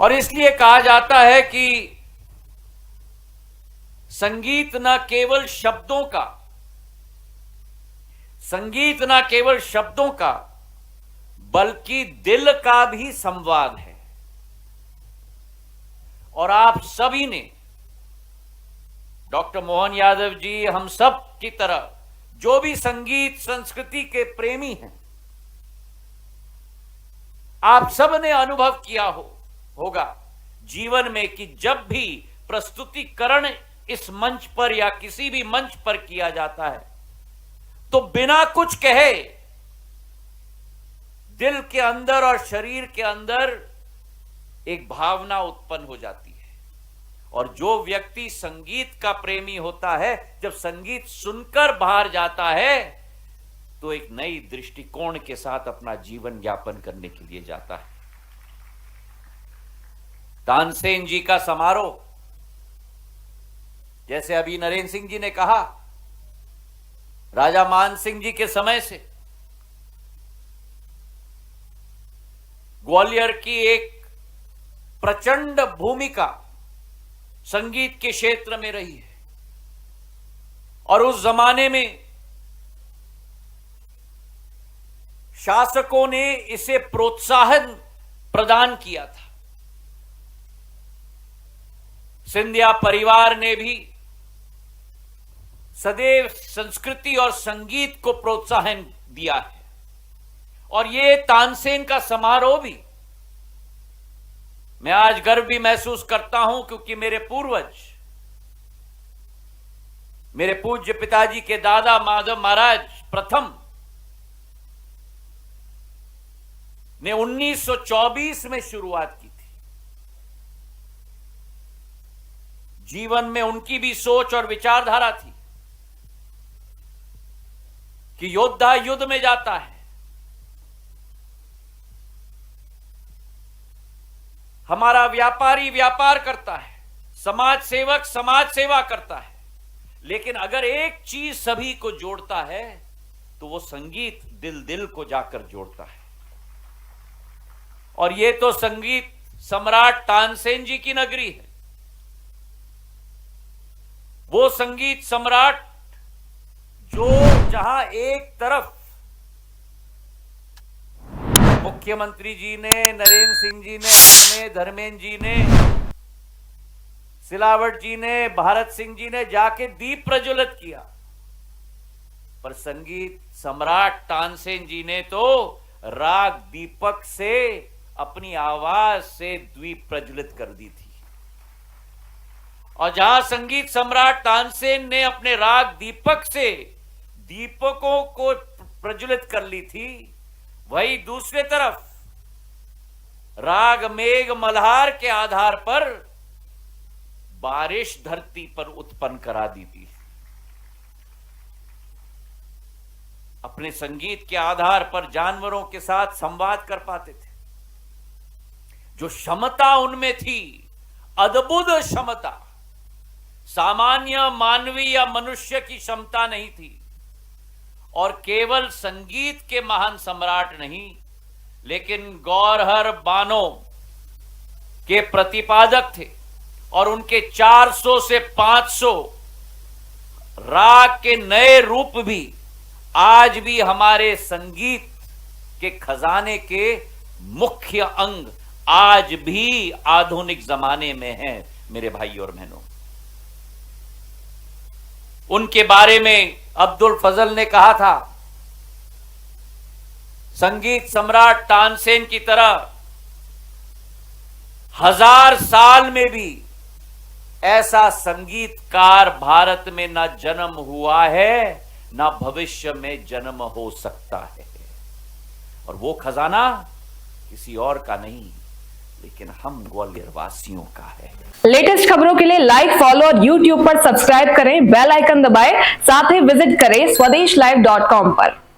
और इसलिए कहा जाता है कि संगीत न केवल शब्दों का बल्कि दिल का भी संवाद है। और आप सभी ने, डॉक्टर मोहन यादव जी, हम सब की तरह जो भी संगीत संस्कृति के प्रेमी हैं, आप सब ने अनुभव किया होगा जीवन में कि जब भी प्रस्तुतिकरण इस मंच पर या किसी भी मंच पर किया जाता है तो बिना कुछ कहे दिल के अंदर और शरीर के अंदर एक भावना उत्पन्न हो जाती है। और जो व्यक्ति संगीत का प्रेमी होता है, जब संगीत सुनकर बाहर जाता है तो एक नई दृष्टिकोण के साथ अपना जीवन यापन करने के लिए जाता है। तानसेन जी का समारोह, जैसे अभी नरेंद्र सिंह जी ने कहा, राजा मान सिंह जी के समय से ग्वालियर की एक प्रचंड भूमिका संगीत के क्षेत्र में रही है। और उस जमाने में शासकों ने इसे प्रोत्साहन प्रदान किया था। सिंधिया परिवार ने भी सदैव संस्कृति और संगीत को प्रोत्साहन दिया है। और ये तानसेन का समारोह भी मैं आज गर्व भी महसूस करता हूं, क्योंकि मेरे पूर्वज, मेरे पूज्य पिताजी के दादा माधव महाराज प्रथम ने 1924 में शुरुआत की थी। जीवन में उनकी भी सोच और विचारधारा थी कि योद्धा युद्ध में जाता है, हमारा व्यापारी व्यापार करता है, समाज सेवक समाज सेवा करता है, लेकिन अगर एक चीज सभी को जोड़ता है तो वो संगीत दिल दिल को जाकर जोड़ता है। और ये तो संगीत सम्राट तानसेन जी की नगरी है। वो संगीत सम्राट जो जहां एक तरफ मुख्यमंत्री जी ने, नरेंद्र सिंह जी ने, धर्मेंद्र जी ने, सिलावट जी ने, भारत सिंह जी ने जाके दीप प्रज्वलित किया, पर संगीत सम्राट तानसेन जी ने तो राग दीपक से अपनी आवाज से दीप प्रज्वलित कर दी थी। और जहां संगीत सम्राट तानसेन ने अपने राग दीपक से दीपकों को प्रज्वलित कर ली थी, वही दूसरे तरफ राग मेघ मल्हार के आधार पर बारिश धरती पर उत्पन्न करा दी थी। अपने संगीत के आधार पर जानवरों के साथ संवाद कर पाते थे। जो क्षमता उनमें थी, अद्भुत क्षमता, सामान्य मानवीय या मनुष्य की क्षमता नहीं थी। और केवल संगीत के महान सम्राट नहीं, लेकिन गौरहर बानो के प्रतिपादक थे। और उनके 400 से 500 राग के नए रूप भी आज भी हमारे संगीत के खजाने के मुख्य अंग आज भी आधुनिक जमाने में हैं। मेरे भाई और बहनों, उनके बारे में अब्दुल फजल ने कहा था, संगीत सम्राट तानसेन की तरह 1000 साल में भी ऐसा संगीतकार भारत में ना जन्म हुआ है, ना भविष्य में जन्म हो सकता है। और वो खजाना किसी और का नहीं, लेकिन हम ग्वालियर वासियों का है। लेटेस्ट खबरों के लिए लाइक, फॉलो और यूट्यूब पर सब्सक्राइब करें, बेल आइकन दबाएं, साथ ही विजिट करें swedeshlive.com पर।